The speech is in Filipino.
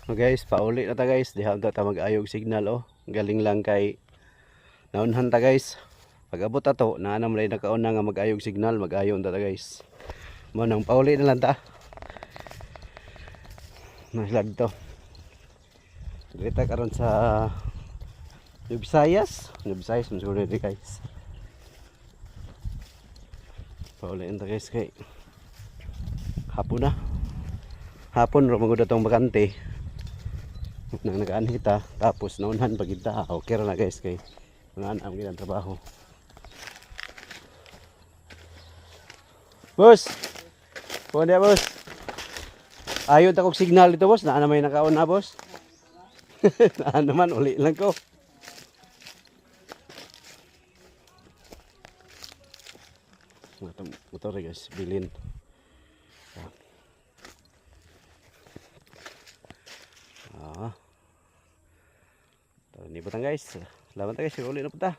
So guys, pauli na ta guys. Diha ta mag-ayog signal oh. Galing lang kay naunhan ta guys. Pag abot ato, naanam lay nakauna nga mag-ayog signal, mag-ayon ta guys. Mo nang pauli na lang ta. Naslag to. Dito karon sa New Visayas siguro dito guys. Pauli na ta guys kay hapon na. Hapon ro magud atong bakante. Nang nagaanhita tapos naunhan pagita. Okay ra na guys kay mga anam gyud ang trabaho. Boss. Pwede boss. Ayun ta kog signal dito boss. Naa na may nakaon na boss. Naa naman uli lang ko. Motor guys, bilin. Ini petang guys. Lawan guys, uli na punta.